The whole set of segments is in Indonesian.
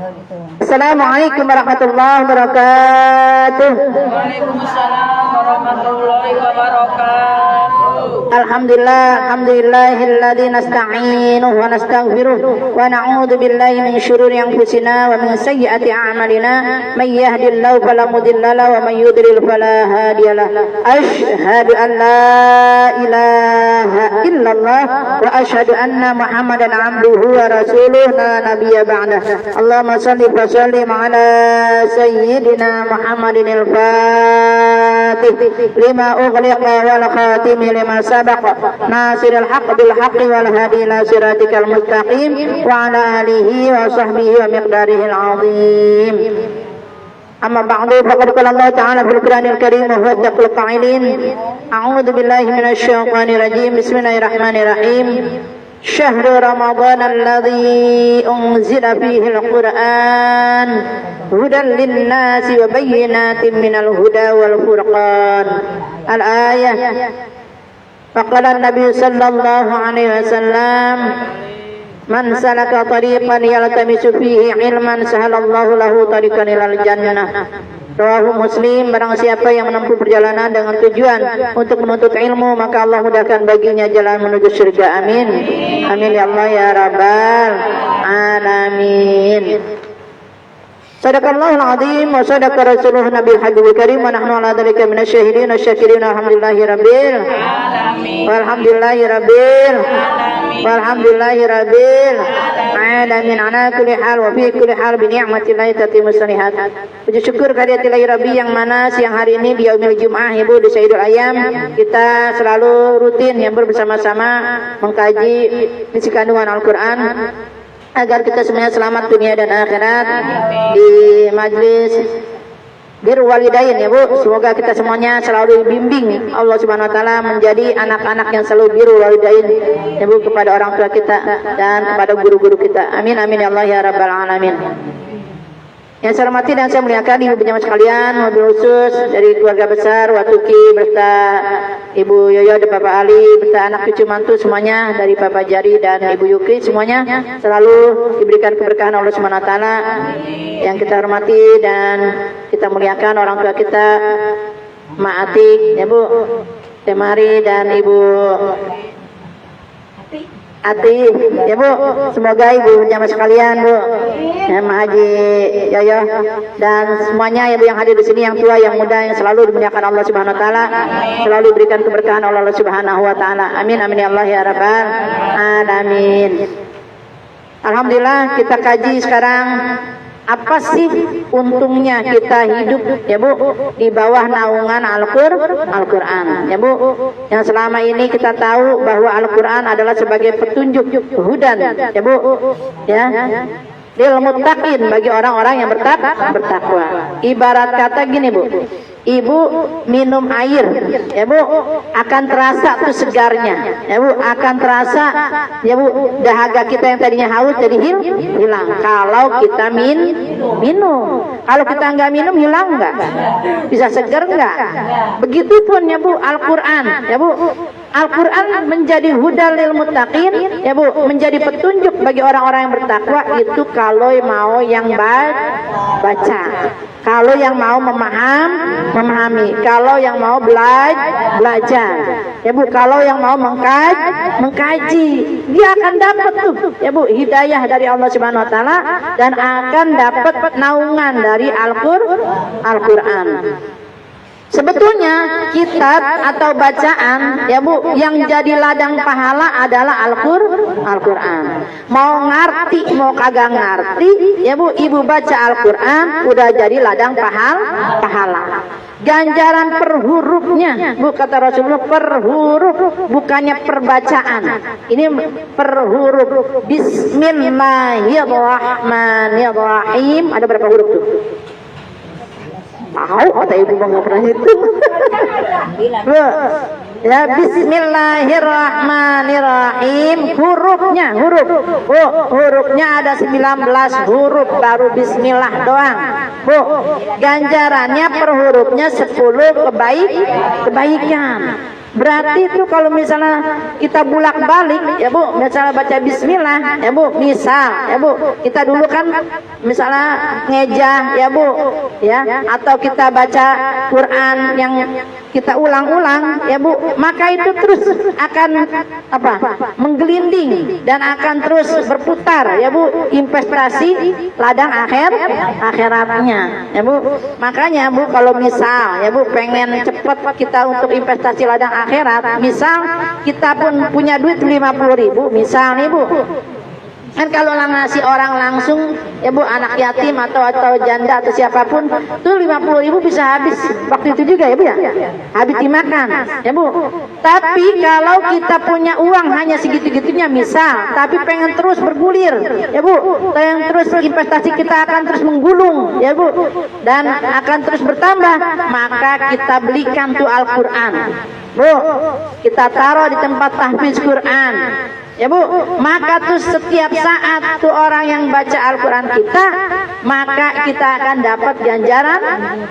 Assalamualaikum warahmatullahi wabarakatuh. Waalaikumsalam warahmatullahi wabarakatuh. Alhamdulillahilladzi nasta'inuhu wa nastaghfiruh wa na'udzu billahi min syururi anfusina wa min sayyiati a'malina may yahdihillahu fala mudilla lahu wa may yudlil fala hadiyalah. Asyhadu an la ilaha illallah wa asyhadu anna Muhammadan abduhu wa rasuluhu la nabiyya ba'dah. Allahumma shalli wa sallim ala sayyidina Muhammadin al-fatih lima ughliqa wal khatimi lima sabaqa nasiril haqq bil haqqi wal hadi ila siratikal mustaqim wa ala alihi wa sahbihi wa miqdarihi al-azim. Amma ba'du, faqad qala Allah ta'ala fil Qur'anil Karim wa huwa attaqul qa'ilin. A'udzu billahi minasy syaithanir rajim. Bismillahirrahmanirrahim. Syahrul Ramadan alladzi unzila fihi al-Qur'an hudan lin-nasi wa bayyinatin minal huda wal furqan. Al-ayah. Faqala an-nabiy sallallahu alaihi wasallam, man salaka tariqan yaltamisu fihi ilman sahalallahu lahu tariqan ilal jannah. Rawahu Muslim. Barang siapa yang menempuh perjalanan dengan tujuan untuk menuntut ilmu, maka Allah mudahkan baginya jalan menuju surga. Amin. Amin ya Allah ya rabbal alamin. Sadaqallahul azim wa sadaqa rasuluhu nabiyil habibul karim wa nahnu ala dzalika minasyahidin wasyakirin alhamdulillahi rabbil alamin. Walhamdulillahi rabbil alamin. Walhamdulillahi rabbil alamin ala kulli hal wa fi kulli hal bi ni'matillahi tatimmu shalihat. Puji syukur kehadirat Rabbi yang mana siang hari ini di yaumil Jum'ah Ibu di Sayyidul Ayam kita selalu rutin yang bersama-sama mengkaji isi kandungan Al-Qur'an agar kita semuanya selamat dunia dan akhirat di majlis birrul walidain ya Bu. Semoga kita semuanya selalu dibimbing Allah Subhanahu wa taala menjadi anak-anak yang selalu birrul walidain ya Bu, kepada orang tua kita dan kepada guru-guru kita. Amin amin ya Allah ya rabbal alamin. Yang saya hormati dan saya muliakan ibu jamaah sekalian, mobil khusus dari keluarga besar Watuki beserta Ibu Yoyo dan Bapak Ali beserta anak cucu mantu semuanya dari Bapak Jari dan Ibu Yukri, semuanya selalu diberikan keberkahan Allah Subhanahu wa taala. Yang kita hormati dan kita muliakan orang tua kita, Mak Atik ya Bu, Temari dan Ibu Ati ya Bu, semoga ibu jamaah sekalian Bu, ya, Mak Haji Yoyo dan semuanya ya Bu yang hadir di sini, yang tua yang muda, yang selalu dimuliakan Allah Subhanahu wa taala, selalu diberikan keberkahan oleh Allah Subhanahu wa taala. Amin amin ya Allah ya rabbal alamin. Alhamdulillah kita kaji sekarang apa sih untungnya kita hidup ya Bu di bawah naungan Al-Qur'an ya Bu, yang selama ini kita tahu bahwa Al-Qur'an adalah sebagai petunjuk hudan ya Bu ya lil muttaqin, bagi orang-orang yang bertakwa. Ibarat kata gini Bu, ibu minum air ya Bu akan terasa tuh segarnya ya Bu, akan terasa ya Bu dahaga kita yang tadinya haus jadi hilang kalau kita minum. Kalau kita nggak minum hilang nggak? Bisa segar nggak? Begitupun ya Bu Al-Qur'an ya Bu, Al-Qur'an menjadi hudal lil muttaqin ya Bu, menjadi petunjuk bagi orang-orang yang bertakwa itu kalau mau yang baca, kalau yang mau memahami, kalau yang mau belajar ya Bu, kalau yang mau mengkaji, dia akan dapat tuh ya Bu hidayah dari Allah Subhanahu wa taala dan akan dapat naungan dari Al-Qur'an. Sebetulnya kitab atau bacaan ya Bu yang jadi ladang pahala adalah Al-Qur'an. Mau ngerti mau kagak ngerti ya Bu, ibu baca Al-Qur'an udah jadi ladang pahala. Ganjaran per hurufnya Bu, kata Rasulullah, per huruf bukannya perbacaan. Ini per huruf. Bismillahirrahmanirrahim. Ada berapa huruf tuh? Tahu kata ibu nggak pernah hitung. Ya bismillahirrahmanirrahim, hurufnya hurufnya ada 19 huruf, baru bismillah doang Bu. Ganjarannya per hurufnya 10 kebaikan. Berarti itu kalau misalnya kita bolak-balik ya Bu, misalnya baca bismillah ya Bu, misal ya Bu, kita dulu kan misalnya ngejah ya Bu ya, atau kita baca Quran yang kita ulang-ulang ya Bu, maka itu terus akan apa? Menggelinding dan akan terus berputar ya Bu, investasi ladang akhiratnya ya Bu. Makanya Bu, kalau misal ya Bu pengen cepat kita untuk investasi ladang akhirat, misal kita pun punya duit 50.000 misal nih Bu, kan kalau ngasih orang langsung ya Bu, anak yatim atau janda atau siapapun tuh 50.000 bisa habis waktu itu juga ya Bu ya, habis dimakan ya Bu. Tapi kalau kita punya uang hanya segitu-gitunya misal, tapi pengen terus bergulir ya Bu, yang terus investasi kita akan terus menggulung ya Bu, dan akan terus bertambah, maka kita belikan tuh Al-Quran Bu, kita taruh di tempat tahfiz Quran ya Bu, maka tuh setiap saat tuh orang yang baca Al-Quran kita, maka kita akan dapat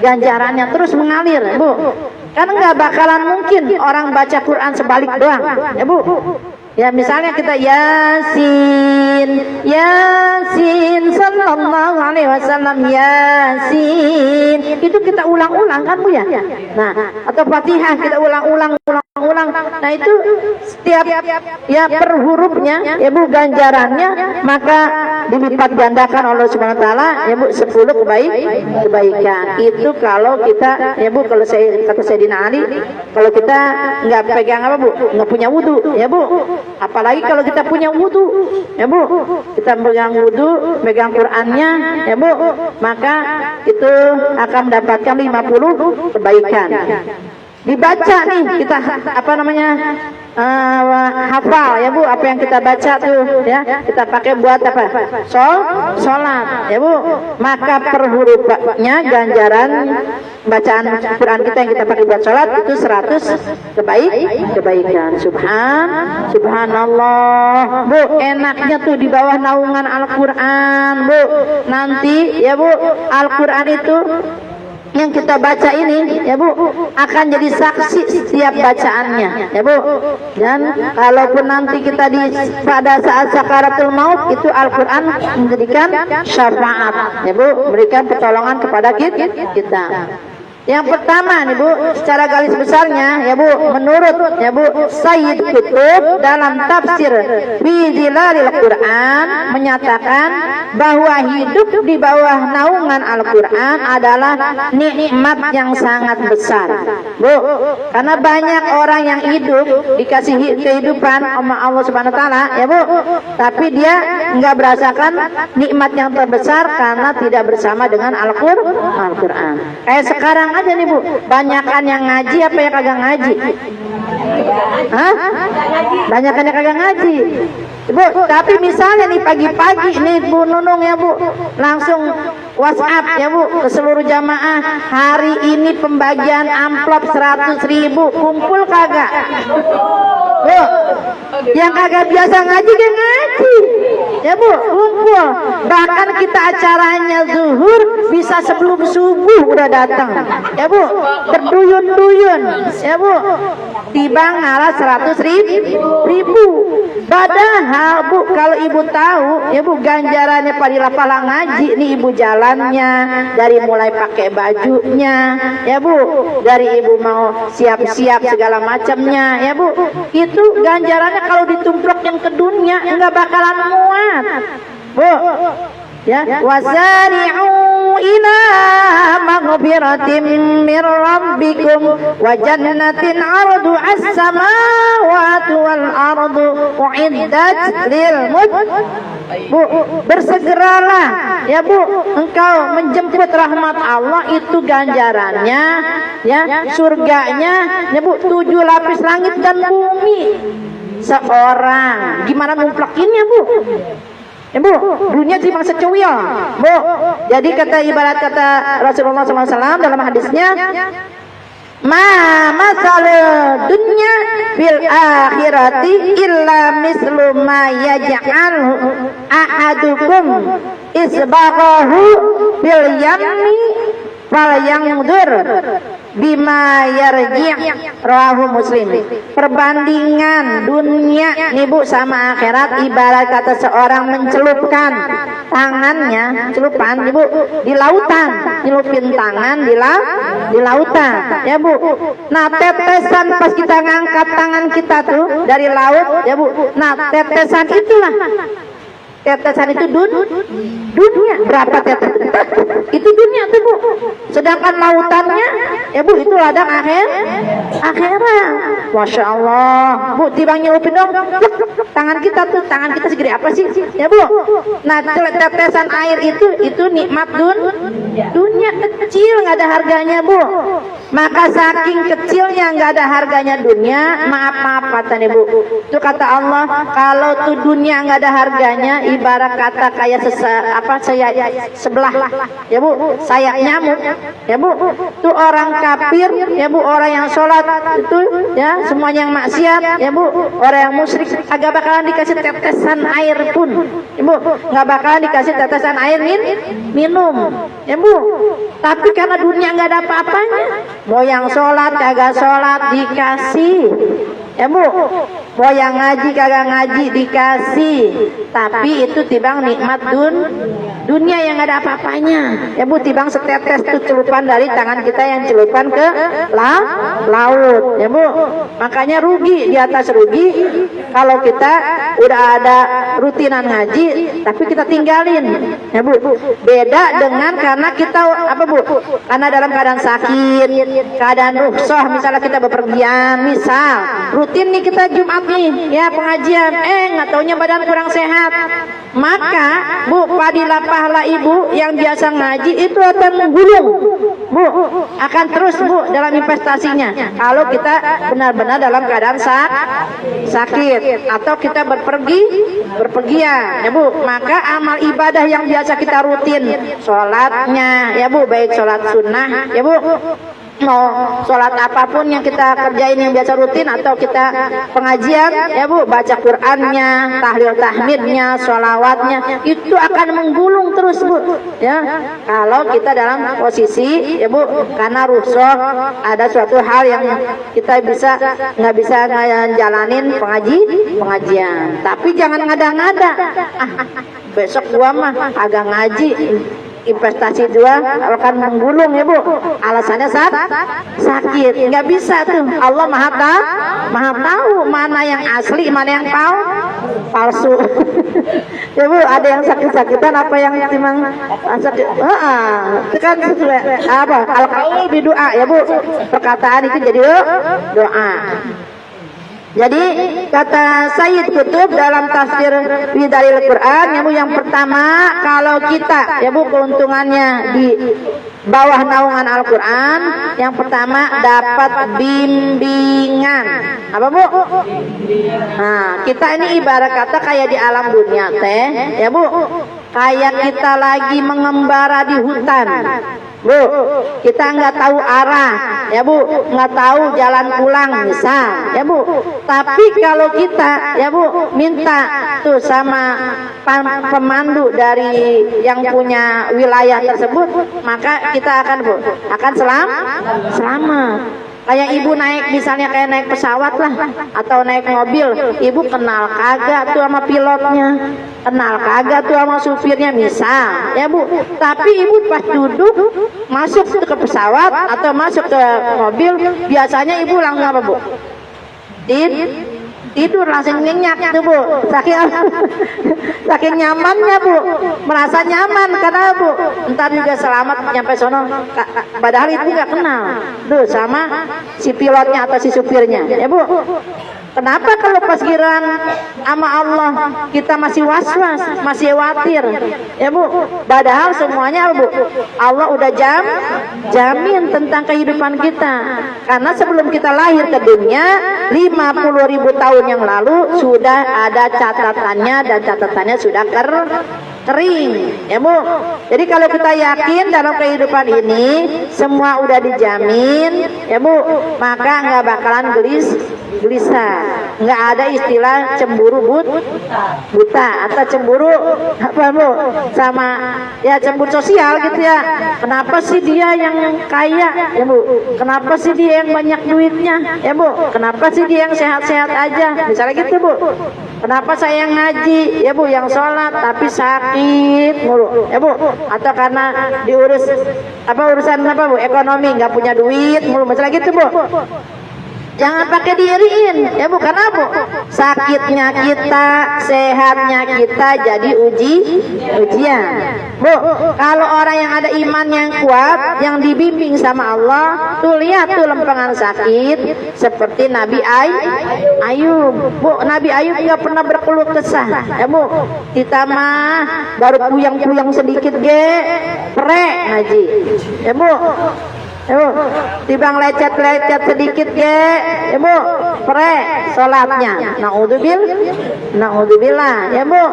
ganjaran yang terus mengalir Bu. Kan nggak bakalan mungkin orang baca Quran sebalik doang ya Bu. Ya misalnya kita Yasin sallallahu alaihi wasallam, Yasin itu kita ulang-ulang kan Bu ya. Nah, atau Fatihah kita ulang-ulang. Nah itu setiap ya per hurufnya ya Bu, ganjarannya maka dilipat gandakan Allah Subhanahu wa taala ya Bu, 10 kebaikan. Itu kalau kita ya Bu, kalau saya kata Sayyidina Ali, kalau kita nggak pegang apa Bu, nggak punya wudu ya Bu. Apalagi kalau kita punya wudu ya Bu, kita pegang wudu, pegang Qurannya ya Bu, maka itu akan mendapatkan 50 kebaikan. Dibaca nih kita apa namanya hafal ya Bu, apa yang kita baca tuh ya, kita pakai buat apa, sholat ya Bu, maka per hurufnya ganjaran bacaan Quran kita yang kita pakai buat sholat itu 100 kebaikan. Subhanallah Bu, enaknya tuh di bawah naungan Al-Quran Bu. Nanti ya Bu, Al-Quran itu yang kita baca ini ya Bu akan jadi saksi setiap bacaannya ya Bu. Dan kalaupun nanti kita pada saat sakaratul maut, itu Al-Quran menjadikan syafaat ya Bu, memberikan pertolongan kepada kita. Yang pertama nih Bu, secara garis besarnya ya Bu, menurut ya Bu Sayyid Qutb dalam tafsir Bizilalil Quran menyatakan bahwa hidup di bawah naungan Al-Quran adalah nikmat yang sangat besar Bu, karena banyak orang yang hidup dikasih kehidupan sama Allah Subhanahu wa taala ya Bu, tapi dia nggak merasakan nikmat yang terbesar karena tidak bersama dengan Al-Quran. Kayak sekarang aja nih Bu, banyakan yang ngaji apa yang kagak ngaji? Hah? Banyakan yang kagak ngaji Bu. Tapi misalnya nih pagi-pagi nih Bu Nunung ya Bu, langsung WhatsApp ya Bu ke seluruh jamaah, hari ini pembagian amplop 100.000, kumpul kagak Bu? Yang kagak biasa ngaji dia ngaji ya Bu, kumpul. Bahkan kita acaranya zuhur bisa sebelum subuh udah datang ya Bu, berduyun-duyun ya Bu, tiba ngalah 100.000. Padahal Bu, kalau ibu tahu ya Bu, ganjarannya pada pahala ngaji nih ibu jalannya, dari mulai pakai bajunya ya Bu, dari ibu mau siap-siap segala macamnya ya Bu, itu ganjarannya kalau ditumplok yang ke dunia enggak bakalan muat Bu ya. Wasari'u ila maghfiratin min rabbikum wa jannatin 'ardu as-samawati wal ardu uiddat lil Bu, bersegeralah ya Bu engkau menjemput rahmat Allah, itu ganjarannya ya, surganya ya Bu, 7 lapis langit dan bumi. Seorang gimana ngumplekinnya Bu ya Bu, dunia cuma secuil Bu. Jadi ibarat kata Rasulullah SAW dalam hadisnya, ma masal dunya fil akhirati illa mislu ma yaj'al ahadukum isbaghahu bil yammi fal yanzur bima yarji' rawahu Muslim. Perbandingan dunia nih Bu sama akhirat ibarat kata seorang mencelupkan tangannya, celupan Ibu di lautan, nyelupin tangan di lautan ya Bu. Nah, tetesan pas kita ngangkat tangan kita tuh dari laut ya Bu. Nah, tetesan itulah, tetesan itu dunia. Berapa tetesan? Itu dunia tuh Bu. Sedangkan lautannya ya Bu itu ladang akhirat. Masya Allah Bu, tiba nyelupin dong tangan kita tuh, tangan kita segede apa sih ya Bu. Nah, tetesan air itu nikmat dunia kecil, nggak ada harganya Bu. Maka saking kecilnya nggak ada harganya dunia, maaf kata nih Bu, itu kata Allah, kalau tuh dunia nggak ada harganya ibarat kata kayak sebelah ya Bu, sayap nyamuk ya Bu. Tuh orang kafir ya Bu, orang yang sholat itu ya semuanya yang maksiat ya Bu, orang yang musyrik agak bakalan dikasih tetesan air pun ya Bu, nggak bakalan dikasih tetesan air minum ya Bu. Tapi karena dunia nggak ada apa-apanya, mau yang sholat kagak sholat dikasih ya Bu, mau yang ngaji kagak ngaji dikasih. Tapi itu tibang nikmat dunia yang ada apa-apanya ya Bu, tibang setetes tuh celupan dari tangan kita yang celupan ke laut ya Bu. Makanya rugi di atas rugi kalau kita udah ada rutinan ngaji tapi kita tinggalin ya Bu. Beda dengan karena kita apa Bu, karena dalam keadaan sakit, keadaan rukhsah, misalnya kita bepergian, misal rutin nih kita Jumat nih ya pengajian, nggak taunya badan kurang sehat, maka Bu padilah pahala ibu yang biasa ngaji itu akan menggulung Bu, akan terus Bu dalam investasinya. Kalau kita benar-benar dalam keadaan sakit atau kita berpergian ya Bu, maka amal ibadah yang biasa kita rutin, sholatnya ya Bu, baik sholat sunnah ya Bu, mau sholat apapun yang kita kerjain yang biasa rutin atau kita pengajian ya Bu, baca Qur'annya, tahlil tahmidnya, sholawatnya itu akan menggulung terus Bu ya, kalau kita dalam posisi ya Bu, karena rukhsah ada suatu hal yang kita nggak bisa ngejalanin pengajian. Tapi jangan ngada-ngada, besok gua mah agak ngaji, investasi dua akan menggulung ya Bu, alasannya sakit, nggak bisa tuh. Allah maha tahu mana yang asli mana yang palsu ya Bu. Ada yang sakit-sakitan apa yang memang sakit, itu kan sesuai apa al-qaul bi doa ya Bu, perkataan itu jadi doa. Jadi kata Sayyid Qutb dalam tafsir Bidalil Quran ya Bu, yang pertama kalau kita ya Bu keuntungannya di bawah naungan Al-Quran, yang pertama dapat bimbingan apa Bu? Nah, kita ini ibarat kata kayak di alam dunia teh ya Bu, kayak kita lagi mengembara di hutan Bu, kita nggak tahu arah ya Bu, nggak tahu jalan pulang misal ya Bu. Tapi kalau kita ya Bu minta tuh sama pemandu dari yang punya wilayah tersebut, maka kita akan Bu selamat. Kayak ibu naik misalnya kayak naik pesawat lah atau naik mobil, ibu kenal kagak tuh sama pilotnya, kenal kagak tuh sama supirnya misal ya Bu. Tapi ibu pas duduk masuk ke pesawat atau masuk ke mobil, biasanya ibu langsung apa Bu? Tidur langsung nyenyak tuh Bu, saking nyamannya Bu, merasa nyaman karena Bu entar juga selamat nyampe sono, padahal itu nggak kenal tuh sama si pilotnya atau si supirnya ya Bu. Kenapa kalau pas giran sama Allah kita masih was-was, masih khawatir ya Bu, padahal semuanya Bu Allah udah jamin tentang kehidupan kita. Karena sebelum kita lahir ke dunia 50.000 tahun yang lalu sudah ada catatannya, dan catatannya sudah kering, ya Bu. Jadi kalau kita yakin dalam kehidupan ini semua udah dijamin, ya Bu, maka nggak bakalan gelisah, nggak ada istilah cemburu buta atau cemburu apa Bu, sama ya cemburu sosial gitu ya. Kenapa sih dia yang kaya, ya Bu? Kenapa sih dia yang banyak duitnya, ya Bu? Kenapa sih dia yang sehat-sehat aja, misalnya gitu Bu. Kenapa saya yang ngaji, ya Bu, yang sholat tapi sakit mulu, ya Bu? Atau karena diurus urusan apa Bu, ekonomi, nggak punya duit mulu, misalnya gitu Bu. Jangan pakai diiriin, ya Bu, karena Bu, sakitnya kita, sehatnya kita jadi ujian. Bu, kalau orang yang ada iman yang kuat, yang dibimbing sama Allah, tuh lihat tuh lempengan sakit seperti Nabi Ayub. Bu, Nabi Ayub nggak pernah berkeluh kesah, ya Bu. Kita mah baru puyang-puyang sedikit prek ngaji, ya Bu. Tibang lecet-lecet sedikit ya Bu, sholatnya naudzubillah ya Bu.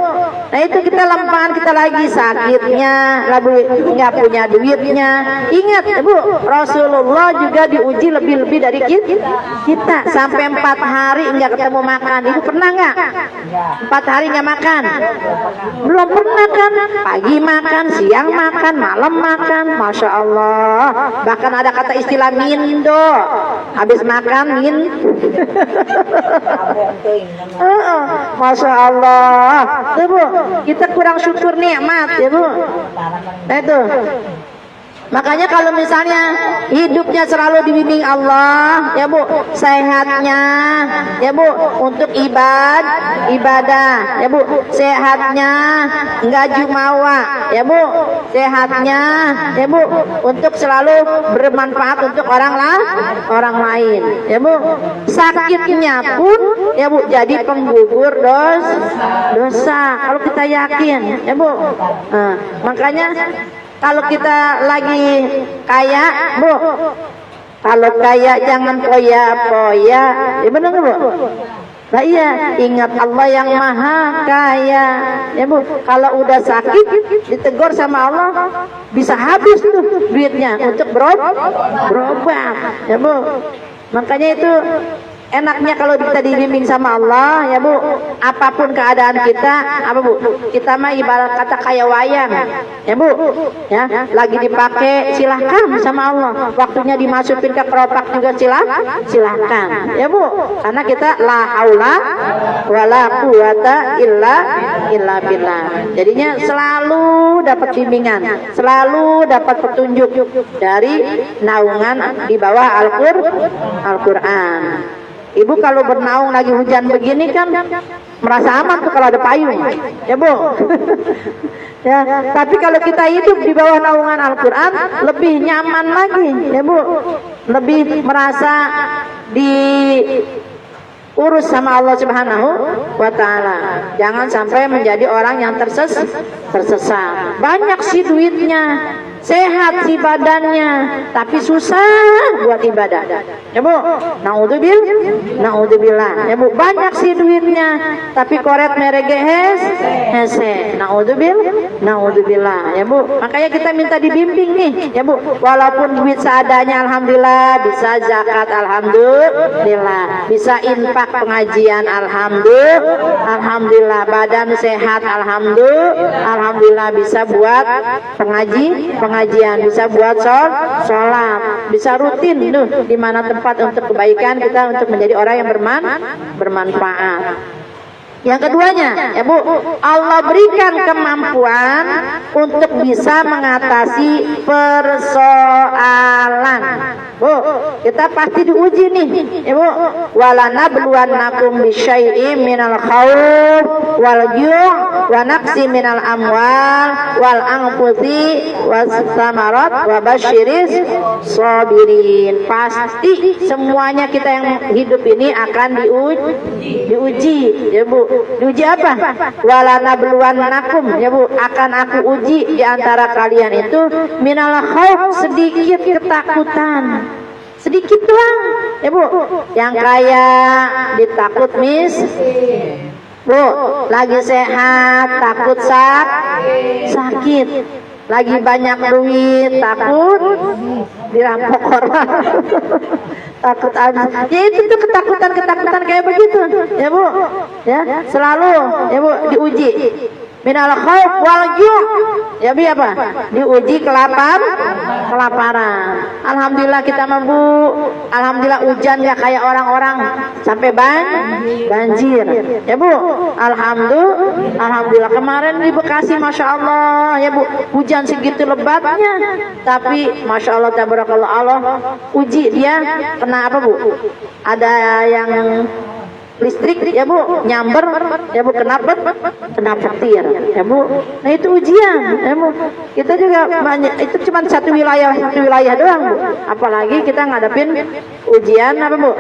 Nah itu kita lempangan kita lagi sakitnya, nggak punya duitnya. Ingat ya Bu, Rasulullah juga diuji lebih-lebih dari kita sampai 4 hari nggak ketemu makan. Ibu pernah nggak? 4 hari nggak makan? Belum pernah kan? Pagi makan, siang makan, malam makan, masya Allah. Bahkan ada kata istilah mindo, habis makan masya Allah, ya Bu, kita kurang syukur nikmat ya Bu. Nah itu makanya kalau misalnya hidupnya selalu dibimbing Allah, ya Bu, sehatnya, ya Bu, untuk ibadah, ya Bu, sehatnya enggak jumawa, ya Bu, sehatnya, ya Bu, untuk selalu bermanfaat untuk orang lain, ya Bu, sakitnya pun, ya Bu, jadi penggugur dosa. Kalau kita yakin, ya Bu, makanya kalau kita lagi kaya, Bu, kalau kaya jangan poya-poya, ya benar Bu? Nah iya, ingat Allah yang maha kaya, ya Bu. Kalau udah sakit, ditegur sama Allah, bisa habis tuh duitnya untuk berobat, ya Bu. Makanya itu enaknya kalau kita dibimbing sama Allah, ya Bu, apapun keadaan kita, apa Bu, kita mah ibarat kata kayak wayang, ya Bu, ya, lagi dipakai silahkan sama Allah, waktunya dimasukin ke keropak juga silahkan, ya Bu, karena kita la haula wala quwata illa billah. Jadinya selalu dapat bimbingan, selalu dapat petunjuk dari naungan di bawah Al-Quran. Ibu kalau bernaung lagi hujan begini kan merasa aman tuh kalau ada payung, ya Bu. Ya, tapi kalau kita hidup di bawah naungan Al-Quran lebih nyaman lagi, ya Bu. Lebih merasa diurus sama Allah Subhanahu wa Ta'ala. Jangan sampai menjadi orang yang tersesat. Banyak sih duitnya, sehat sih badannya, tapi susah buat ibadah, ya Bu. Naudzubillah, ya Bu. Banyak sih duitnya, tapi koret merege hese, naudzubillah, ya Bu. Makanya kita minta dibimbing nih, ya Bu. Walaupun duit seadanya, alhamdulillah, bisa zakat, alhamdulillah, bisa infak pengajian, alhamdulillah, badan sehat, alhamdulillah, bisa buat pengajian, bisa buat sholat, bisa rutin tuh di mana tempat untuk kebaikan kita, untuk menjadi orang yang bermanfaat. Yang keduanya, ya Bu, Allah berikan kemampuan untuk bisa mengatasi persoalan. Bu, kita pasti diuji nih, ya Bu. Walanabluwannakum bisyai'im minal khawf wal ju' wa naqsi minal amwal wal anfusi was samarat wa basyiris sabirin. Pasti semuanya kita yang hidup ini akan diuji, ya Bu. Diuji apa? Walanabluwannakum, ya Bu, akan aku uji di antara kalian itu minal khauf, sedikit ketakutan, sedikit doang, ya Bu. Yang kaya ditakut Bu, lagi sehat, takut sakit. Lagi banyak duit, takut dirampok orang. Takut habis. Ya itu tuh ketakutan kayak begitu. Ya Bu, ya selalu ya Bu diuji. Minal khauf wal ju'. Ya bi apa? Diuji kelaparan. Alhamdulillah kita mampu. Alhamdulillah hujan nggak kayak orang-orang sampai banjir. Ya Bu, alhamdulillah kemarin di Bekasi masya Allah ya Bu hujan segitu lebatnya. Tapi masya Allah tabarakallah Allah uji dia kena apa Bu? Ada yang listrik ya Bu nyamber ya Bu kena petir ya Bu. Nah itu ujian ya Bu. Kita juga banyak, itu cuma satu wilayah doang Bu. Apalagi kita ngadepin ujian apa Bu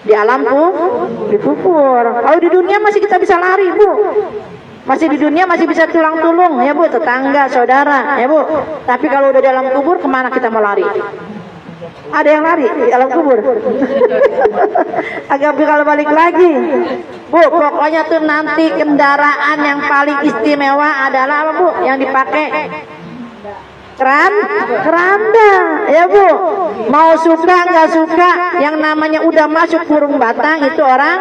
di alam dikubur. Kalau di dunia masih kita bisa lari Bu, masih di dunia masih bisa tulang tulung ya Bu, tetangga saudara ya Bu. Tapi kalau udah dalam kubur kemana kita mau lari? Ada yang lari di alam kubur. Agak kalau balik lagi Bu, pokoknya tuh nanti kendaraan yang paling istimewa adalah apa Bu yang dipakai? Keranda ya Bu. Mau suka nggak suka yang namanya udah masuk kurung batang itu orang.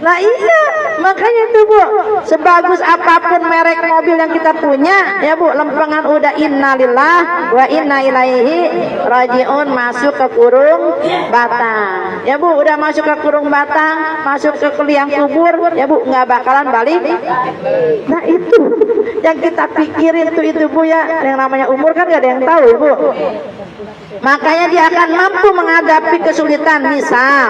Nah iya, makanya tuh Bu, sebagus apapun merek mobil yang kita punya ya Bu, lempengan udah innalillah wa inna ilaihi rajiun masuk ke kurung batang ya Bu. Udah masuk ke kurung batang, masuk ke liang kubur ya Bu, nggak bakalan balik. Nah itu yang kita pikirin tuh itu Bu ya, yang namanya umur kan gak ada yang tahu Bu. Makanya dia akan mampu menghadapi kesulitan. Misal,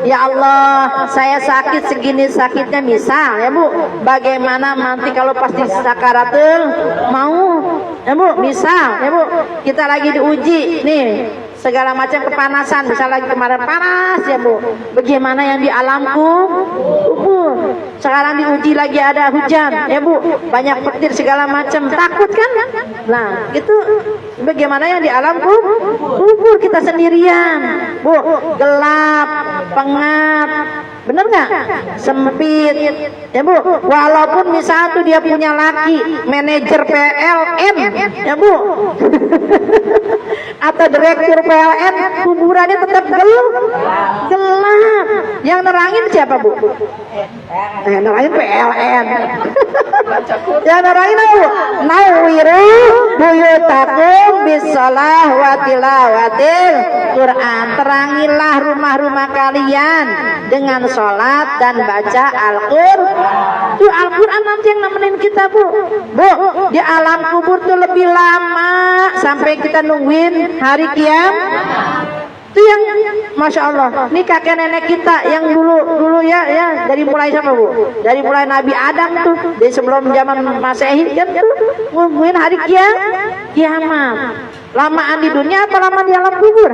ya Allah saya sakit segini sakitnya misal ya Bu, bagaimana nanti kalau pasti sakaratul mau ya Bu, misal ya Bu kita lagi diuji nih segala macam kepanasan, misalnya lagi kemarin panas ya Bu, bagaimana yang di alam kubur. Sekarang diuji lagi ada hujan ya Bu, banyak petir segala macam, takut kan? Nah itu bagaimana yang di alam kubur kita sendirian Bu, gelap, pengap, bener nggak? Sempit ya Bu. Walaupun misal tuh dia punya laki manajer PLN ya Bu atau direktur PLN, kuburannya tetap gelap. Yang nerangin siapa Bu? Nerangin PLN. Yang nerangin apa? Nawiru buyutakum bisalah wa tilawatil Quran. Terangilah rumah-rumah kalian dengan sholat dan baca Al-Quran. Tuh Al-Quran nanti yang nemenin kita Bu. Bu, di alam kubur tuh lebih lama sampai kita nungguin hari kiamat. Itu yang masya Allah. Ini kakek nenek kita yang dulu ya dari mulai siapa Bu? Dari mulai Nabi Adam tuh, dari sebelum zaman Masehi kan tuh nungguin hari kiamat. Lamaan di dunia apa lama di alam kubur?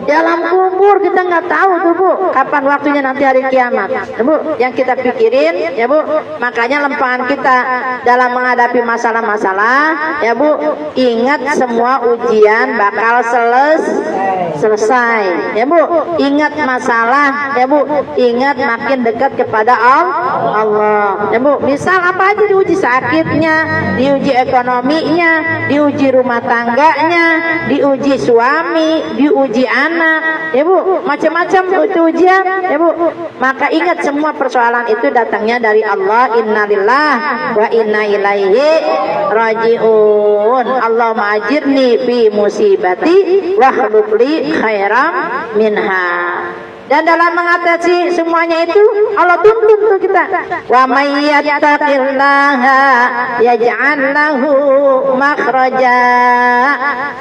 Di alam kubur kita nggak tahu tuh Bu, kapan waktunya nanti hari kiamat. Ya, Bu, yang kita pikirin ya Bu, makanya lempangan kita dalam menghadapi masalah-masalah ya Bu, ingat semua ujian bakal selesai ya Bu. Ingat masalah ya Bu, ingat makin dekat kepada Allah ya Bu. Misal apa aja diuji, sakitnya, diuji ekonominya, diuji rumah tangganya, diuji suami, diuji anak ya Bu, macam-macam itu ujian ya Bu. Maka ingat semua persoalan itu datangnya dari Allah. Innalillah wa inna ilaihi rajiun. Allahumma ajirni fi musibati wa hlubli khairam minha. Dan dalam mengatasi semuanya itu Allah tuntun tuh kita. Wa may yattaqillaha yaj'al lahu makhraja.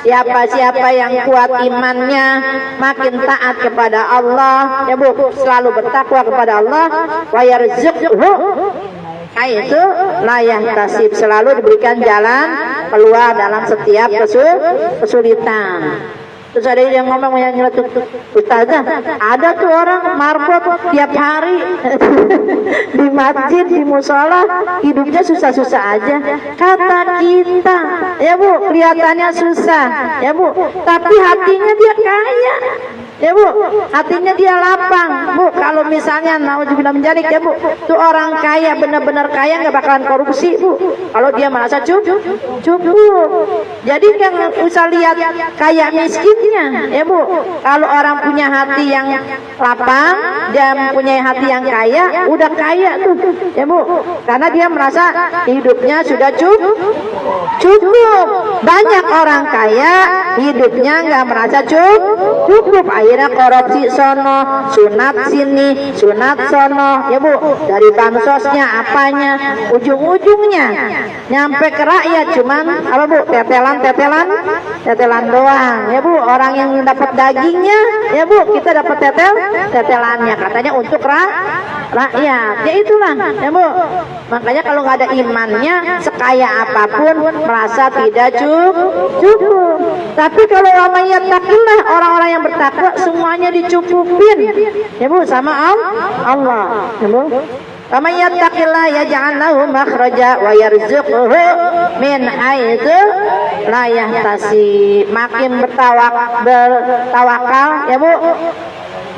Siapa-siapa yang kuat imannya, makin taat kepada Allah, ya Bu, selalu bertakwa kepada Allah, wa yarzuqhu itu layah tasib, selalu diberikan jalan keluar dalam setiap kesulitan. Terus ada yang ngomong yang nyeletuk, Ustazah, ada tuh orang marbot tiap hari di masjid, di musola, hidupnya susah-susah aja. Kata kita, ya Bu, kelihatannya susah, ya Bu, tapi hatinya dia kaya. ya Bu, hatinya dia lapang Bu. Kalau misalnya naudzubillah menjalik ya Bu, tuh orang kaya benar-benar kaya nggak bakalan korupsi Bu. Kalau dia merasa cukup. Jadi jangan usah lihat kaya miskinnya ya Bu. Kalau orang punya hati yang lapang, dia mempunyai hati yang kaya, udah kaya tuh ya Bu. Karena dia merasa hidupnya sudah cukup. Banyak orang kaya hidupnya nggak merasa cukup. Akhirnya korupsi sono, sunat sini, sunat sono ya Bu. Dari bansosnya apanya, ujung-ujungnya nyampe ke rakyat cuman apa Bu, tetelan doang ya Bu. Orang yang dapat dagingnya ya Bu, kita dapat tetelannya katanya untuk rakyat. Ya itulah ya Bu. Makanya kalau nggak ada imannya, sekaya apapun merasa tidak cukup. Tapi kalau yattaqillah, orang-orang yang bertakwa semuanya dicukupin ya Bu sama Allah ya Bu. Faman yattaqillah yaj'al lahu makhraja wa yarzuqhu min haitsu la yahtasib. Makin bertawakal ya Bu,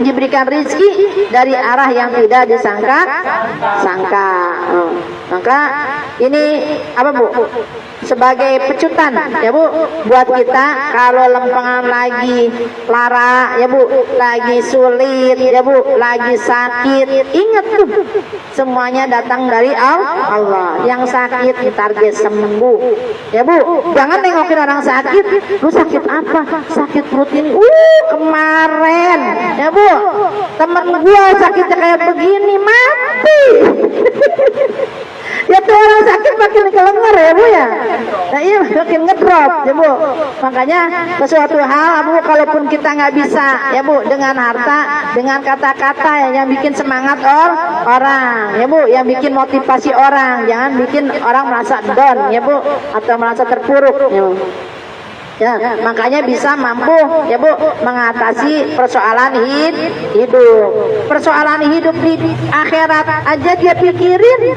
diberikan rezeki dari arah yang tidak disangka. Maka ini apa Bu? Sebagai pecutan ya Bu buat kita kalau lempengan lagi lara ya Bu, lagi sulit ya Bu, lagi sakit, ingat tuh semuanya datang dari Allah. Yang sakit ditarget sembuh ya Bu. Jangan nengokin orang sakit, lu sakit apa? Sakit perut ini. Kemarin ya Bu, temen gua sakitnya kayak begini, mati. Ya tuh orang sakit makin kelenger ya Bu ya. Nah iya makin ngedrop ya Bu. Makanya sesuatu hal Bu, kalaupun kita nggak bisa ya Bu dengan harta, dengan kata-kata yang bikin semangat orang ya Bu, yang bikin motivasi orang, jangan bikin orang merasa down ya Bu, atau merasa terpuruk ya Bu. Ya, makanya bisa mampu ya Bu mengatasi persoalan hidup. Persoalan hidup di akhirat aja dia pikirin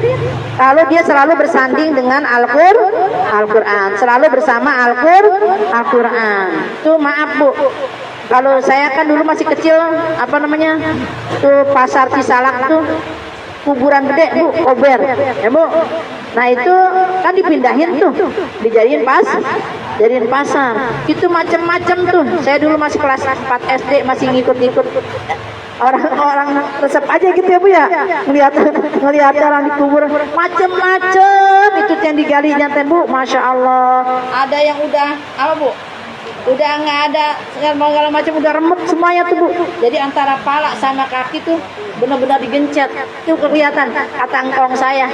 kalau dia selalu bersanding dengan Al-Qur'an, selalu bersama Al-Qur'an. Tuh maaf Bu, kalau saya kan dulu masih kecil, apa namanya? Tuh pasar Cisalak tuh kuburan gede Bu, kober ya Bu. Nah itu kan dipindahin tuh, dijadiin pasar. Itu macam-macam tuh. Saya dulu masih kelas 4 SD masih ngikut-ngikut orang resep aja gitu ya Bu ya. Ngelihat orang dikubur macam-macam itu yang digalinya teh Bu, Masya Allah. Ada yang udah apa Bu? Udah nggak ada segala macam, udah remuk semuanya tuh Bu. Jadi antara pala sama kaki tuh benar-benar digencet. Itu kelihatan. Kata engkong saya,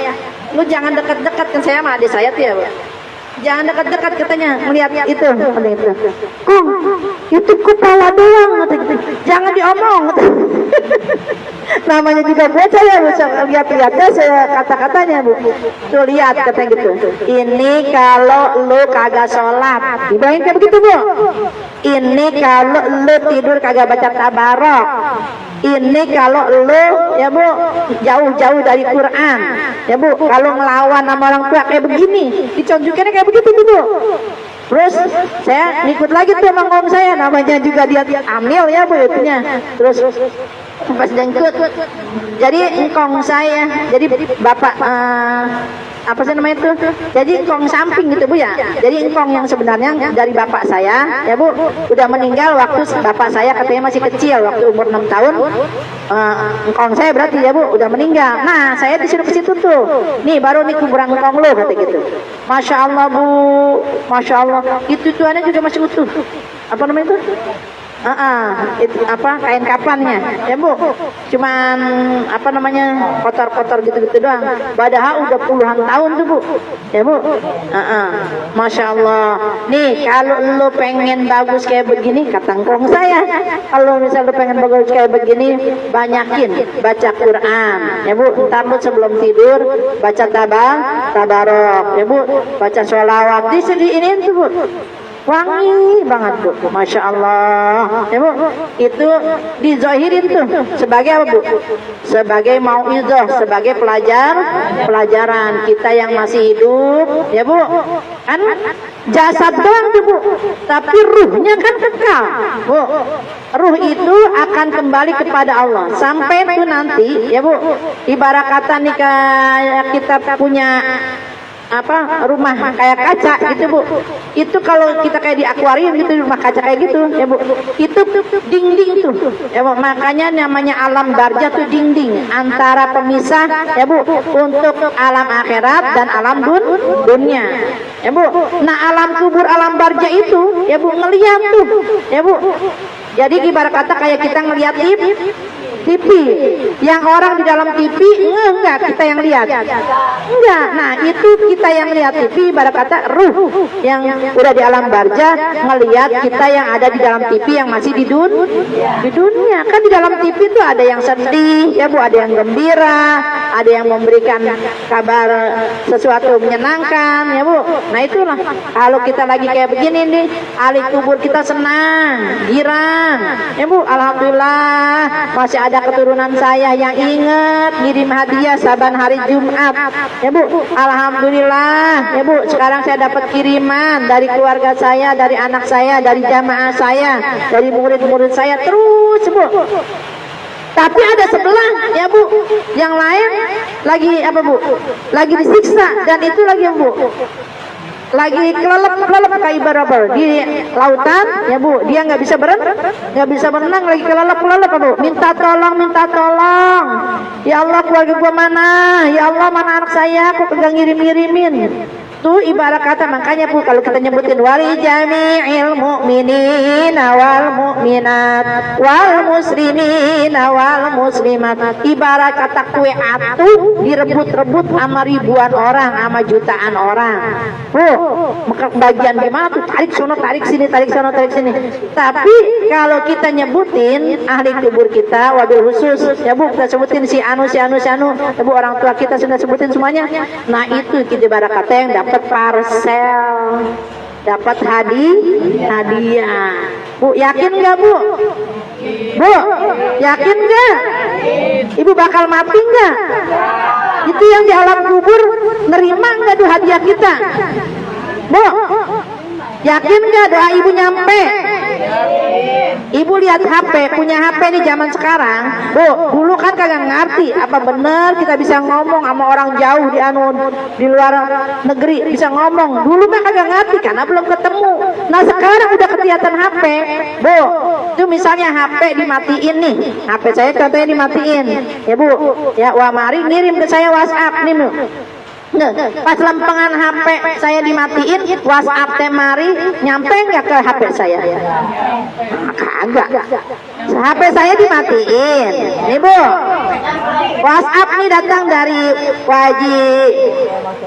lu jangan dekat-dekat, kan saya sama adik saya tuh ya Bu. Jangan dekat-dekat katanya melihat itu. Itu kepala doang gitu. Jangan diomong. Namanya juga bocah ya Bu, lihat-lihatnya saya kata-katanya Bu. Tuh lihat katanya gitu. Ini kalau lu kagak sholat, dibayangin kayak begitu Bu. Ini kalau lu tidur kagak baca tabarok. Ini kalau lu ya Bu jauh-jauh dari Quran ya Bu, kalau ngelawan sama orang tua kayak begini, dicontohkannya kayak begitu Bu. Terus saya ngikut lagi tuh sama ngom saya, namanya juga dia amil ya Bu itunya. Terus pas jengkut, jadi engkong saya, jadi bapak apa sih namanya itu? Jadi engkong samping gitu Bu ya. Jadi engkong yang sebenarnya dari bapak saya ya Bu, udah meninggal waktu bapak saya katanya masih kecil, waktu umur 6 tahun. Engkong saya berarti ya Bu udah meninggal. Nah saya disuruh ke situ tuh. Nih baru nih kuburan engkong lo kata gitu. Masya Allah Bu, Masya Allah. Itu tuannya juga masih utuh. Apa namanya itu? Itu apa kain kapannya ya Bu, cuman apa namanya kotor-kotor gitu-gitu doang, padahal udah puluhan tahun tuh Bu ya Bu. Masya Allah. Nih kalau lu pengen bagus kayak begini, kata ngkong saya, kalau misal lu pengen bagus kayak begini, banyakin baca Quran ya Bu. Ntar lu sebelum tidur baca tabarok ya Bu, baca sholawat, disediinin tuh Bu. wangi banget Bu, Masya Allah ya Bu. Itu dizohirin tuh sebagai apa Bu? Sebagai mauizah, sebagai pelajaran kita yang masih hidup ya Bu. Kan jasad doang tuh Bu, tapi ruhnya kan kekal Bu. Ruh itu akan kembali kepada Allah sampai itu nanti ya Bu. Ibarat kata nih kayak kita punya rumah kayak kaca gitu Bu. Itu kalau kita kayak di akuarium gitu, rumah kaca kayak gitu ya Bu. Itu dinding tuh ya Bu. Makanya namanya alam barzah tuh dinding antara pemisah ya Bu untuk alam akhirat dan alam dunia ya Bu. Nah alam kubur, alam barzah itu ya Bu ngeliat tuh ya Bu. Jadi ibarat kata kayak kita ngeliat TV, yang orang di dalam TV enggak kita yang lihat, enggak. Nah itu kita yang lihat TV, ibarat kata ruh yang udah di alam barzah ngelihat kita yang ada di dalam TV yang masih di dunia. Kan di dalam TV itu ada yang sedih ya Bu, ada yang gembira, ada yang memberikan kabar sesuatu menyenangkan ya Bu. Nah itulah kalau kita lagi kayak begini nih, ahli kubur kita senang, girang ya Bu. Alhamdulillah masih ada keturunan saya yang ingat ngirim hadiah saban hari Jumat ya Bu. Alhamdulillah ya Bu, sekarang saya dapat kiriman dari keluarga saya, dari anak saya, dari jamaah saya, dari murid-murid saya terus Bu. Tapi ada sebelah ya Bu, yang lain lagi apa Bu? Lagi disiksa, dan itu lagi Bu lagi kelelep kayak ibarat di lautan ya Bu. Dia nggak bisa berenang, lagi kelelep Bu. Minta tolong ya Allah, keluarga gua mana ya Allah, mana anak saya kok kagak ngirimin tuh ibarat kata. Makanya Bu kalau kita nyebutin wali jami'il mu'minina wal mu'minat wal muslimina wal muslimat, ibarat kata kue atuh direbut-rebut sama ribuan orang, sama jutaan orang Bu. Maka bagian gimana tuh, tarik sono tarik sini, tarik sono tarik sini. Tapi kalau kita nyebutin ahli kubur kita wabil khusus ya Bu, kita sebutin si anu ya Bu, orang tua kita sudah sebutin semuanya. Nah itu kita ibarat kata yang dapat parcel, dapat hadiah Bu. Yakin nggak Bu? Bu yakin nggak? Ibu bakal mati nggak? Itu yang di alam kubur nerima nggak tuh hadiah kita Bu? Yakin nggak doa ibu nyampe? Ibu lihat HP, punya HP nih zaman sekarang Bu. Dulu kan kagak ngerti apa bener kita bisa ngomong sama orang jauh di luar negeri, bisa ngomong. Dulu mah kagak ngerti karena belum ketemu. Nah sekarang udah kelihatan HP Bu. Itu misalnya HP dimatiin nih, HP saya contohnya dimatiin ya Bu ya. Wah mari ngirim ke saya WhatsApp nih Bu. Nah, pas lempengan HP saya dimatiin, WhatsApp temari nyampe nggak ke HP saya? Kagak. HP saya dimatiin, nih Bu. WhatsApp nih datang dari Waji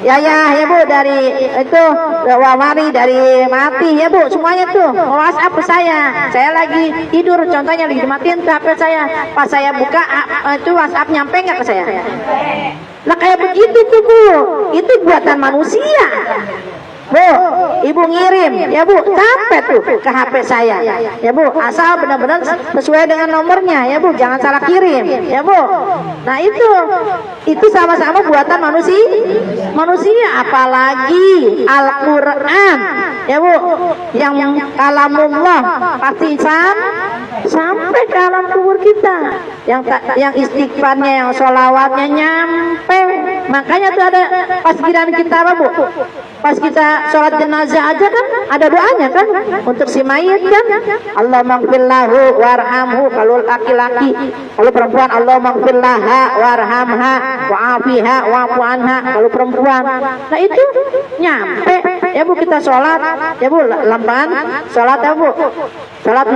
ya Bu, dari itu Wamari, dari Mati ya Bu, semuanya tuh WhatsApp ke saya. Saya lagi tidur, contohnya lagi dimatiin tuh HP saya. Pas saya buka itu WhatsApp nyampe nggak ke saya? Nah kayak begitu tuh Bu, itu buatan manusia Bu. Ibu ngirim ya Bu, sampai tuh ke HP saya ya Bu, asal benar-benar sesuai dengan nomornya ya Bu, jangan salah kirim ya Bu. Nah itu sama-sama buatan manusia, apalagi Al-Quran ya Bu, yang kalamullah pasti sampai ke alam kubur kita, yang istighfarnya, yang sholawatnya nyampe. Makanya tuh ada pas giliran kita apa Bu, pas kita sholat jenazah aja kan ada doanya kan untuk si mayit kan, Allahumma gfirlahu warhamhu kalau laki-laki, kalau perempuan Allahumma gfirlaha warhamha wa'afiha wa'fu anha kalau perempuan. Nah itu nyampe ya Bu, kita sholat ya Bu, lampan sholat ya Bu, sholat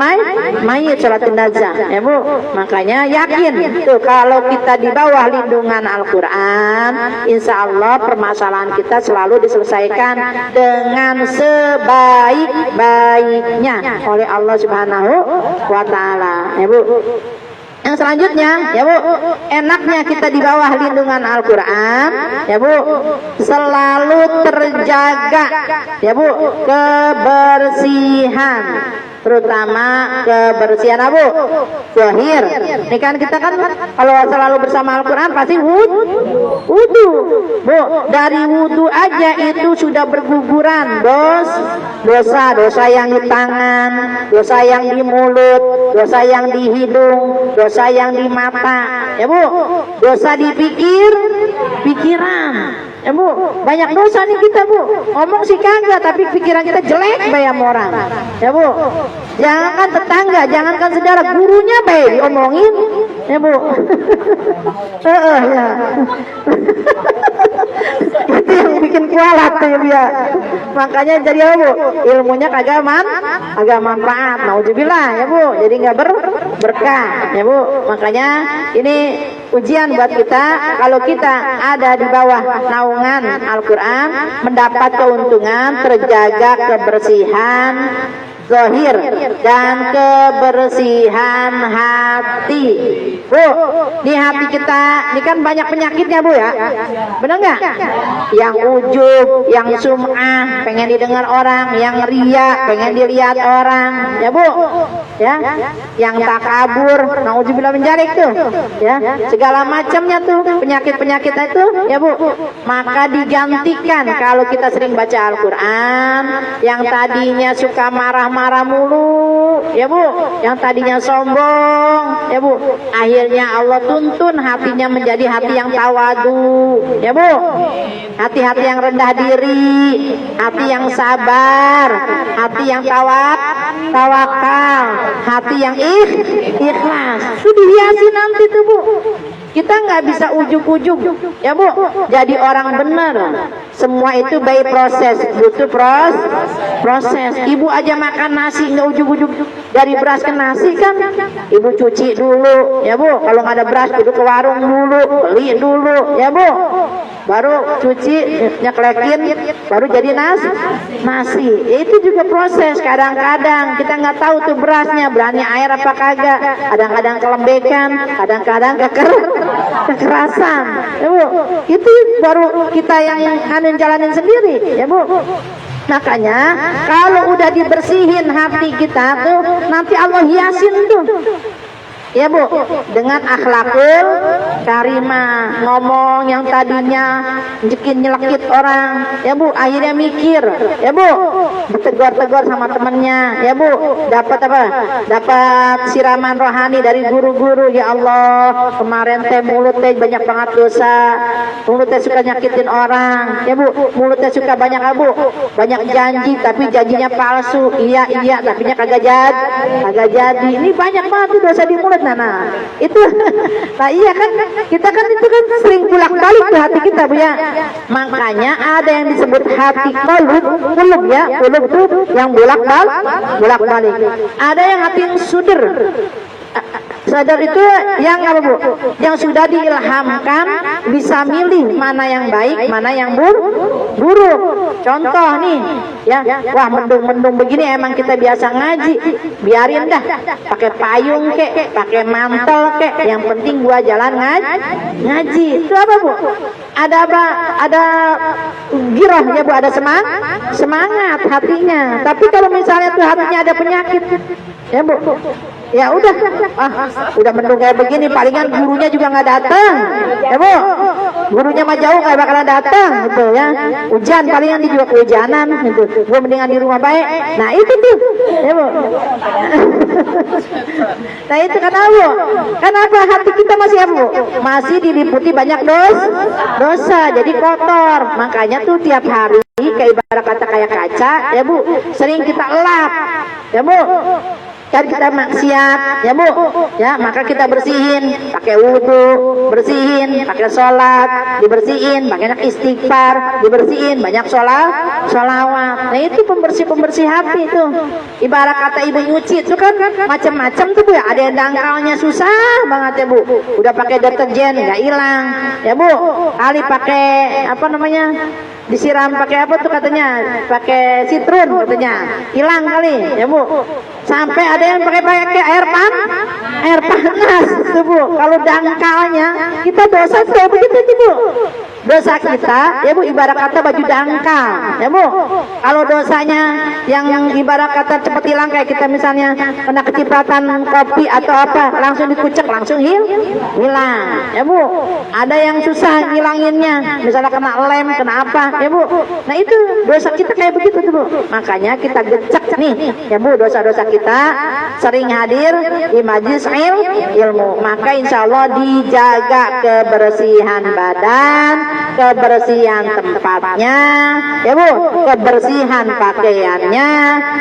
mayit, sholat jenazah ya Bu. Makanya yakin tuh kalau kita di bawah lindungan Al-Quran, insya Allah permasalahan kita selalu diselesaikan dengan sebaik-baiknya oleh Allah Subhanahu wa Ta'ala ya Bu. Yang selanjutnya, ya Bu, enaknya kita di bawah lindungan Al-Quran, ya Bu, selalu terjaga, ya Bu, kebersihan, terutama kebersihan Abu zahir. Ini kan kita kan kalau selalu bersama Al-Quran pasti wudu, Bu. Dari wudu aja itu sudah berguguran dosa yang di tangan, dosa yang di mulut, dosa yang di hidung, dosa yang di mata, ya Bu, dosa di pikiran, ya Bu. Banyak dosa nih kita Bu, ngomong sih kagak tapi pikiran kita jelek bayam orang, ya Bu. Jangankan tetangga, jangankan saudara, gurunya baik diomongin, ya Bu. Ya. Itu yang bikin kualat tuh ya. Makanya jadi apa Bu? Ilmunya kagak manfaat. Nauzubillah ya Bu. Jadi nggak berkah ya Bu. Makanya ini ujian buat kita. Kalau kita ada di bawah naungan Al-Quran, mendapat keuntungan, terjaga kebersihan zahir dan kebersihan hati. Bu, di hati kita ini kan banyak penyakitnya Bu ya, bener nggak? Yang ujub, yang sum'ah, pengen didengar orang, yang ria, pengen dilihat orang, ya Bu, ya, yang takabur, nauzubillah min dzalik tuh, ya, segala macamnya tuh penyakit-penyakit itu, ya Bu. Maka digantikan kalau kita sering baca Al-Quran, yang tadinya suka marah mulu, ya Bu, yang tadinya sombong, ya Bu, akhirnya Allah tuntun hatinya menjadi hati yang tawadu, ya Bu, hati-hati yang rendah diri, hati yang sabar, hati yang tawakal, hati yang ikhlas. Sudah dihiasi nanti tuh Bu. Kita nggak bisa ujug-ujug, ya Bu, jadi orang benar. Semua itu by proses, butuh proses. Ibu aja makan nasi nggak ujug-ujug dari beras ke nasi kan? Ibu cuci dulu, ya Bu. Kalau nggak ada beras, duduk ke warung dulu, beli dulu, ya Bu. Baru cuci, nyeklekin, baru jadi nasi. Itu juga proses. Kadang-kadang kita nggak tahu tuh berasnya berani air apa kagak. Kadang-kadang kelembekan, kadang-kadang kekerasan, ya Bu. Itu baru kita yang jalanin sendiri, ya Bu. Makanya kalau udah dibersihin hati kita tuh, nanti Allah hiasin tuh, ya Bu, dengan akhlakul karimah, ngomong yang tadinya nyelekit orang, ya Bu, akhirnya mikir, ya Bu, ditegur-tegur sama temennya, ya Bu, dapat apa? Dapat siraman rohani dari guru-guru. Ya Allah, kemarin teh mulut teh banyak banget dosa, mulut teh suka nyakitin orang, ya Bu, mulut teh suka banyak Bu, banyak janji tapi janjinya palsu, iya tapi kagak jadi. Ini banyak banget tuh dosa di mulut. Nah itu nah iya kan, kita kan itu kan sering bolak-balik ke hati kita Bu ya. Makanya ada yang disebut hati qulub ya, qulub itu yang bolak-balik. Ada yang hati yang sadar itu yang apa Bu? Yang sudah diilhamkan bisa milih mana yang baik, mana yang buruk. Contoh nih, ya, wah mendung begini emang kita biasa ngaji, biarin dah, pakai payung kek, pakai mantel kek, yang penting gua jalan ngaji. Itu apa Bu? Ada apa? Ada girah ya Bu, ada semangat hatinya. Tapi kalau misalnya tuh hatinya ada penyakit, ya Bu, ya udah mendung kayak begini, palingan gurunya juga nggak datang, ya Bu, gurunya mah jauh nggak bakalan datang gitu ya. Hujan palingan dia juga kehujanan gitu, gue mendingan di rumah baik. Nah itu tuh, ya Bu. Nah itu kenapa Bu? Kenapa hati kita masih apa Bu? Masih diliputi banyak dosa, jadi kotor. Makanya tuh tiap hari kayak ibarat kata kayak kaca, ya Bu, sering kita elap, ya Bu. Kan kita maksiat, ya Bu, ya, maka kita bersihin, pakai wudu, bersihin, pakai sholat, dibersihin, banyak istighfar, dibersihin, banyak sholawat. Nah itu pembersih hati itu. Ibarat kata ibu nyuci itu kan macam-macam tuh Bu ya. Ada yang dangkalnya susah banget ya Bu, udah pakai deterjen nggak hilang, ya Bu. Kali pakai apa namanya, disiram pakai apa tuh katanya, pakai citrun katanya, hilang kali ya Bu. Sampai ada yang pakai air air panas tuh Bu. Kalau dangkalnya kita dosa kayak begitu tuh Bu. Dosa kita ya Bu ibarat kata baju dangkal ya Bu. Kalau dosanya yang ibarat kata cepat hilang kayak kita misalnya kena kecipratan kopi atau apa langsung dikucek langsung hilang ya Bu. Ada yang susah ngilanginnya misalnya kena lem kena apa ya Bu. Nah itu dosa kita kayak begitu tuh Bu. Makanya kita gecek nih ya Bu dosa-dosa kita, sering hadir di majelis ilmu, maka insya Allah dijaga kebersihan badan, kebersihan tempatnya ya Bu, kebersihan pakaiannya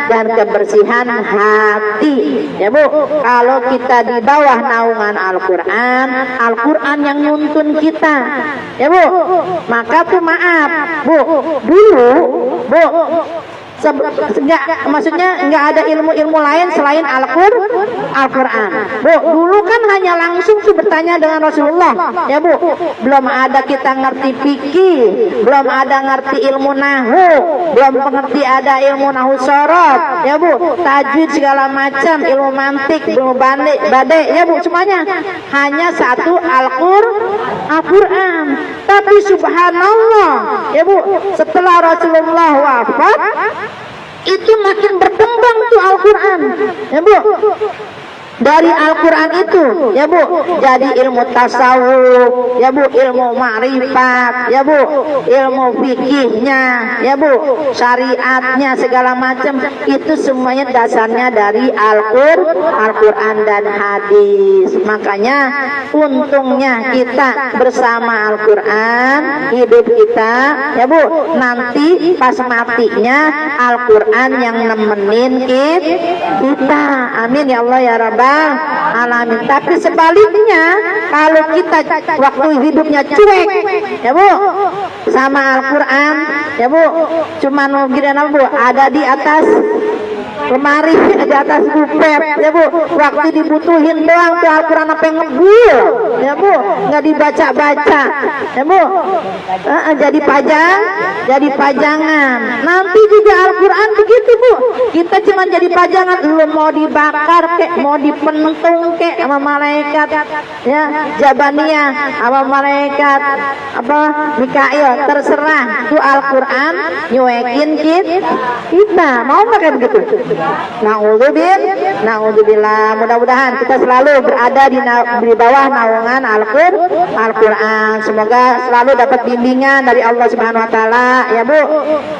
dan kebersihan hati ya Bu. Kalau kita di bawah naungan Al-Quran, Al-Quran yang nuntun kita ya Bu, maka tuh maaf Bu, dulu Bu maksudnya nggak ada ilmu-ilmu lain selain Al-Quran Bu. Dulu kan hanya langsung bertanya dengan Rasulullah ya Bu. Belum ada kita ngerti fikih, belum ada ngerti ilmu nahu, belum mengerti ada ilmu nahu sorot ya Bu, tajwid segala macam, ilmu mantik, ilmu bade ya Bu, semuanya hanya satu Al-Quran. Tapi subhanallah ya Bu, setelah Rasulullah wafat itu makin berkembang tuh Al-Quran ya Bu. Dari Al-Quran itu ya Bu jadi ilmu tasawuf ya Bu, ilmu ma'rifat ya Bu, ilmu fikihnya ya Bu, syariatnya segala macam itu semuanya dasarnya dari Al-Quran dan hadis. Makanya untungnya kita bersama Al-Quran hidup kita ya Bu, nanti pas matinya Al-Quran yang nemenin kita. Amin ya Allah ya Rabbal alamin. Tapi sebaliknya kalau kita waktu hidupnya cuek ya Bu sama Al-Quran ya Bu, cuman mau gini Bu ada di atas lemari, di atas bupet ya Bu, waktu dibutuhin doang tuh Al-Quran apa yang ngebul ya Bu, nggak dibaca-baca ya Bu. Jadi pajangan. Nanti juga Al-Quran begitu Bu, kita cuma jadi pajangan, lu mau dibakar kek, mau dipentung kek sama malaikat ya Jabaniyah sama malaikat apa Mikail, terserah tuh Al-Quran nyuekin kita mau nggak kayak begitu? Na'udzubillah. Mudah-mudahan kita selalu berada di bawah naungan Al-Quran. Semoga selalu dapat bimbingan dari Allah Subhanahu wa taala ya Bu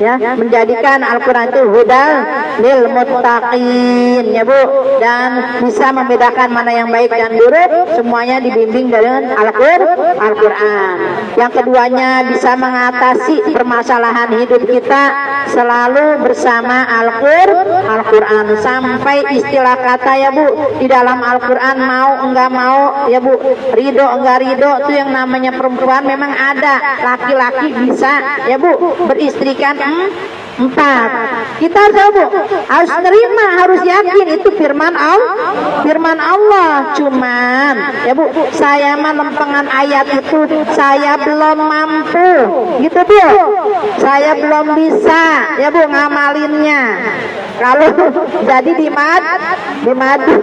ya, menjadikan Al-Quran itu hudal lil muttaqin ya Bu, dan bisa membedakan mana yang baik dan buruk, semuanya dibimbing dengan Al-Quran. Yang keduanya bisa mengatasi permasalahan hidup kita selalu bersama Al-Quran. Sampai istilah kata ya Bu di dalam Al-Quran mau enggak mau ya Bu, ridho enggak ridho itu yang namanya perempuan memang ada, laki-laki bisa ya Bu beristrikan 4. Kita harus Bu harus terima, harus yakin itu firman Allah. Cuman ya Bu saya mah lempengan ayat itu saya belum mampu gitu Bu, saya belum bisa ya Bu ngamalinnya. Kalau jadi di madu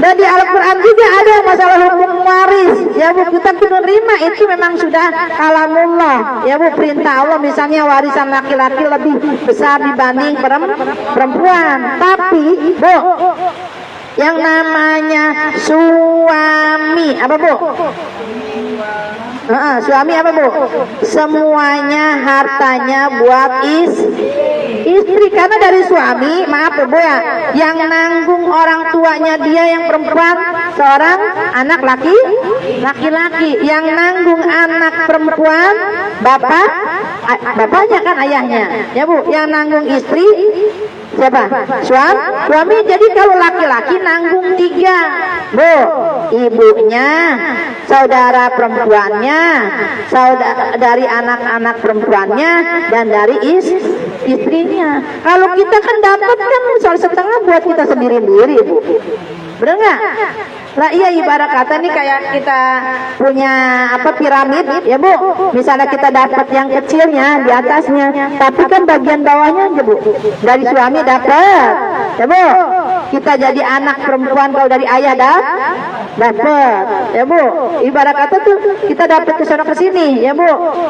dan di Al-Quran juga ada masalah hukum waris ya Bu, kita menerima itu memang sudah kalamullah ya Bu, perintah Allah. Misalnya warisan laki-laki lebih besar dibanding perempuan, tapi Bu yang namanya suami apa Bu? Suami apa Bu? Semuanya hartanya buat istri, karena dari suami maaf Bu ya, yang nanggung orang tuanya dia yang perempuan seorang anak laki-laki, yang nanggung anak perempuan bapaknya kan ayahnya ya Bu, yang nanggung istri siapa? Suami. Jadi kalau laki-laki nanggung 3 Bu, ibunya, saudara perempuannya, dari anak-anak perempuannya, dan dari istrinya. Kalau kita kan dapat kan soal setengah buat kita sendiri-sendiri Bu, bener nggak? Lah iya, ibarat kata nih kayak kita punya apa piramid ya Bu, misalnya kita dapat yang kecilnya di atasnya, tapi kan bagian bawahnya aja Bu dari suami dapat ya Bu. kita jadi anak perempuan kalau dari ayah dapat ya Bu. Ibarat kata tuh kita dapat ke sana ke sini ya Bu.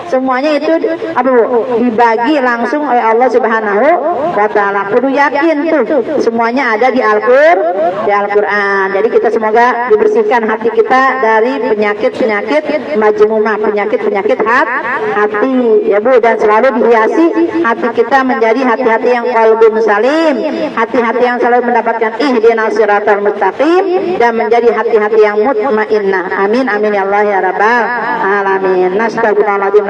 Semuanya itu apa Bu? Dibagi langsung oleh Allah Subhanahu wa taala. Kudu yakin tuh semuanya ada di Al-Qur'an. Jadi kita semoga dibersihkan hati kita dari penyakit-penyakit majmumah, penyakit-penyakit hati ya Bu, dan selalu dihiasi hati kita menjadi hati-hati yang qalbun salim, hati-hati yang selalu mendapatkan ihdinas siratal mustaqim dan menjadi hati-hati yang mutmainnah. Amin amin ya Allah ya rabbal alamin. Nastaghfirullahaladzim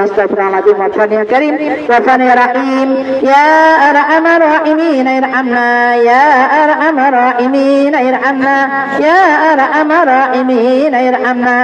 wa fanil karim wa fanil rahim ya arhamar rahimin irhamna ya arhamar rahimin irhamna ya arhamar rahimin irhamna.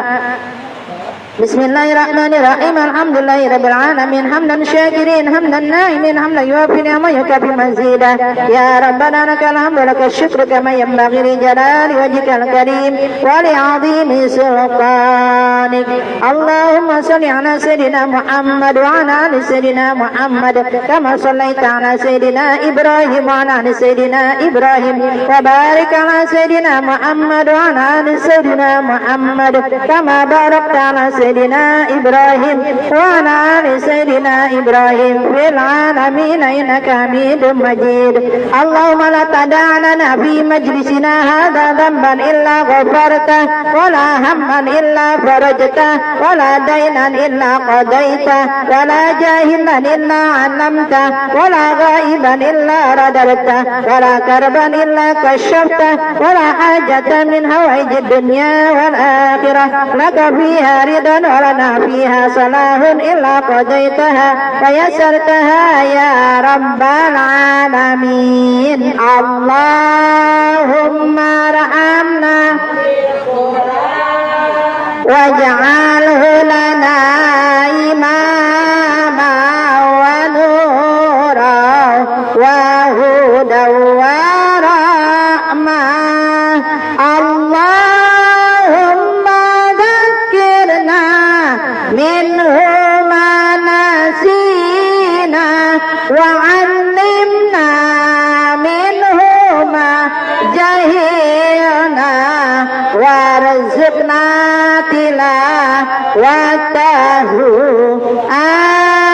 Bismillahirrahmanirrahim. Alhamdulillahirabbil alamin hamdan syakirin hamdan na'imin hamdan yuwafi ni'ma yukafi mazidah. Ya rabbana lakal hamdu lakal syukru kama yanbaghi li jalali wajhikal karim wa li 'azimi sultanik. Allahumma shalli ala sayidina Muhammad wa ala ali sayidina Muhammad kama shallaita ala sayidina Ibrahim wa ala ali sayidina Ibrahim wa barik ala sayidina Muhammad wa ala ali sayidina Muhammad kama barakta ala سيدنا إبراهيم وعلى آل سيدنا إبراهيم في العالمين إنك حميد مجيد. اللهم لا تدع لنا في مجلسنا هذا ذنبا إلا غفرته ولا هما إلا فرجته ولا دينا إلا قضيته ولا جاهلا إلا علمته ولا غائبا إلا رددته ولا كربا إلا كشفته ولا حاجة من هوائج الدنيا والآخرة لك فيها رضا ولنا فيها صلاح إلا قضيتها ويسرتها يا رب العالمين. اللهم ارحمنا واجعله لنا إماما ونورا وهدى ورحمة. اللهم ذكرنا منه ما نسينا وعلمنا منه ما جهلنا وارزقنا تلاوته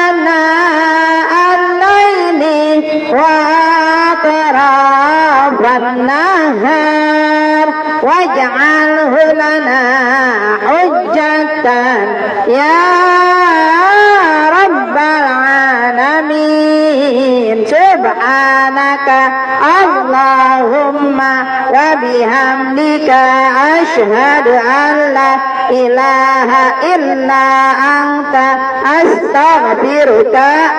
آناء الليل وأطراف النهار واجعله لنا حجة يا رب العالمين. سبحانك اللهم وبحمدك أشهد أن لا إله إلا أنت أستغفرك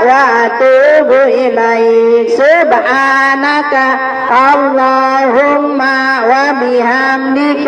وأتوب إليك. سبحانك اللهم وبحمدك